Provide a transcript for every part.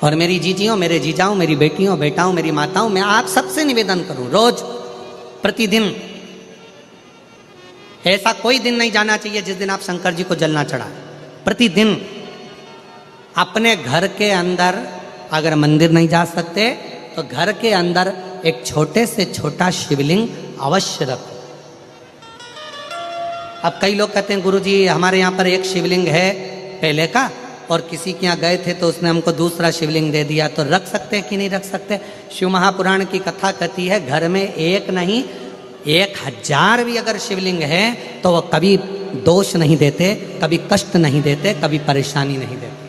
और मेरी जीजियों, मेरे जीजाओं, मेरी बेटियों, बेटाओं, मेरी माताओं, मैं आप सबसे निवेदन करूं, रोज प्रतिदिन ऐसा कोई दिन नहीं जाना चाहिए जिस दिन आप शंकर जी को जल ना चढ़ाएं। प्रतिदिन अपने घर के अंदर, अगर मंदिर नहीं जा सकते तो घर के अंदर एक छोटे से छोटा शिवलिंग अवश्य रखो। अब कई लोग कहते हैं गुरुजी हमारे यहाँ पर एक शिवलिंग है पहले का, और किसी के यहाँ गए थे तो उसने हमको दूसरा शिवलिंग दे दिया, तो रख सकते हैं कि नहीं रख सकते? शिव महापुराण की कथा कहती है घर में एक नहीं 1000 भी अगर शिवलिंग है तो वो कभी दोष नहीं देते, कभी कष्ट नहीं देते, कभी परेशानी नहीं देते।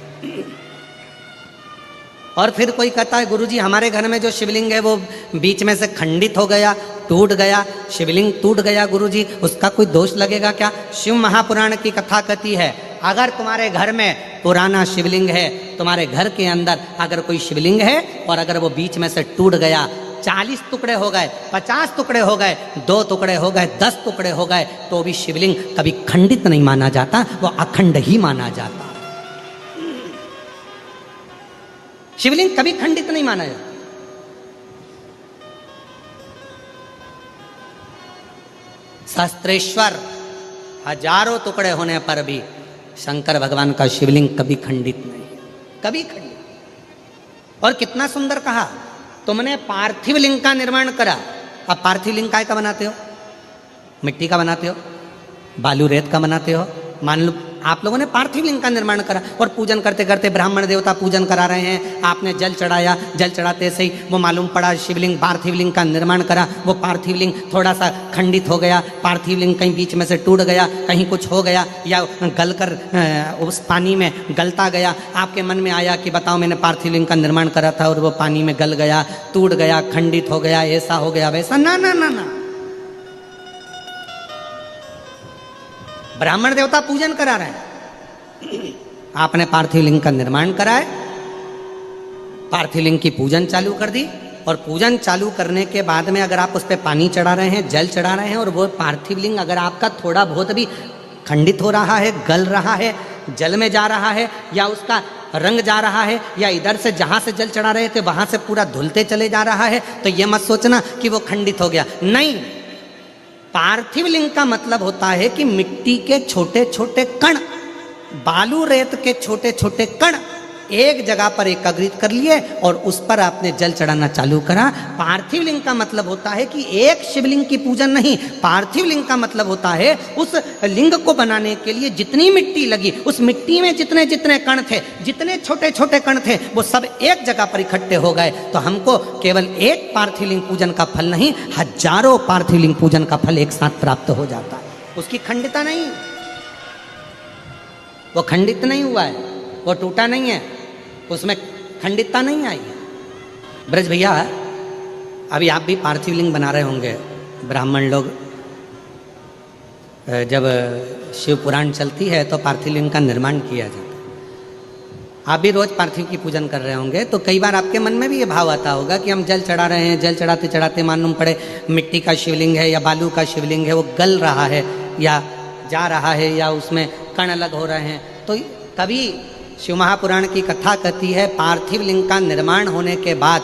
और फिर कोई कहता है गुरुजी हमारे घर में जो शिवलिंग है वो बीच में से खंडित हो गया, टूट गया, शिवलिंग टूट गया गुरुजी, उसका कोई दोष लगेगा क्या? शिव महापुराण की कथा कहती है अगर तुम्हारे घर में पुराना शिवलिंग है, तुम्हारे घर के अंदर अगर कोई शिवलिंग है और अगर वो बीच में से टूट गया, 40 टुकड़े हो गए, 50 टुकड़े हो गए, 2 टुकड़े हो गए, 10 टुकड़े हो गए, तो भी शिवलिंग कभी खंडित नहीं माना जाता, वो अखंड ही माना जाता। शिवलिंग कभी खंडित नहीं माना जाता। शास्त्रेश्वर हजारों टुकड़े होने पर भी शंकर भगवान का शिवलिंग कभी खंडित नहीं, कभी खंडित। और कितना सुंदर कहा, तुमने पार्थिव लिंग का निर्माण करा। अब पार्थिव लिंग काय का बनाते हो? मिट्टी का बनाते हो, बालू रेत का बनाते हो। मान लो आप लोगों ने पार्थिव लिंग का निर्माण करा और पूजन करते करते ब्राह्मण देवता पूजन करा रहे हैं, आपने जल चढ़ाया, जल चढ़ाते से ही वो मालूम पड़ा शिवलिंग, पार्थिव लिंग का निर्माण करा, वो पार्थिव लिंग थोड़ा सा खंडित हो गया, पार्थिव लिंग कहीं बीच में से टूट गया, कहीं कुछ हो गया, या गलकर उस पानी में गलता गया। आपके मन में आया कि बताओ मैंने पार्थिव लिंग का निर्माण करा था और वो पानी में गल गया, टूट गया, खंडित हो गया, ऐसा हो गया वैसा, ना ना ना ना। ब्राह्मण देवता पूजन करा रहे हैं, आपने पार्थिव लिंग का निर्माण कराए, पार्थिव लिंग की पूजन चालू कर दी, और पूजन चालू करने के बाद में अगर आप उस पर पानी चढ़ा रहे हैं, जल चढ़ा रहे हैं, और वो पार्थिव लिंग अगर आपका थोड़ा बहुत भी खंडित हो रहा है, गल रहा है, जल में जा रहा है, या उसका रंग जा रहा है, या इधर से जहां से जल चढ़ा रहे थे वहां से पूरा धुलते चले जा रहा है, तो ये मत सोचना कि वो खंडित हो गया। नहीं, पार्थिव लिंग का मतलब होता है कि मिट्टी के छोटे छोटे कण, बालू रेत के छोटे छोटे कण एक जगह पर एकत्रित कर लिए और उस पर आपने जल चढ़ाना चालू करा। पार्थिव लिंग का मतलब होता है कि एक शिवलिंग की पूजन नहीं, पार्थिव लिंग का मतलब होता है उस लिंग को बनाने के लिए जितनी मिट्टी लगी, उस मिट्टी में जितने जितने कण थे, जितने छोटे छोटे कण थे, वो सब एक जगह पर इकट्ठे हो गए। तो हमको केवल एक पार्थिव लिंग पूजन का फल नहीं, हजारों पार्थिव लिंग पूजन का फल एक साथ प्राप्त हो जाता है। उसकी खंडितता नहीं, वो खंडित नहीं हुआ है, वो टूटा नहीं है, उसमें खंडितता नहीं आई है। ब्रज भैया अभी आप भी पार्थिव लिंग बना रहे होंगे, ब्राह्मण लोग जब शिव पुराण चलती है तो पार्थिव लिंग का निर्माण किया जाता है। आप भी रोज पार्थिव की पूजन कर रहे होंगे, तो कई बार आपके मन में भी ये भाव आता होगा कि हम जल चढ़ा रहे हैं, जल चढ़ाते चढ़ाते मालूम पड़े मिट्टी का शिवलिंग है या बालू का शिवलिंग है, वो गल रहा है या जा रहा है, या उसमें कण अलग हो रहे हैं। तो कभी शिव महापुराण की कथा कहती है पार्थिव लिंग का निर्माण होने के बाद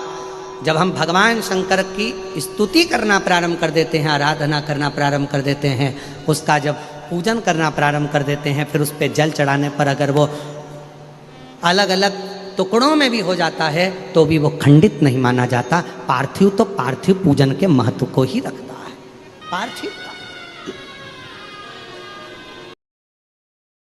जब हम भगवान शंकर की स्तुति करना प्रारंभ कर देते हैं, आराधना करना प्रारंभ कर देते हैं, उसका जब पूजन करना प्रारंभ कर देते हैं, फिर उस पर जल चढ़ाने पर अगर वो अलग अलग टुकड़ों में भी हो जाता है तो भी वो खंडित नहीं माना जाता। पार्थिव तो पार्थिव पूजन के महत्व को ही रखता है, पार्थिव का।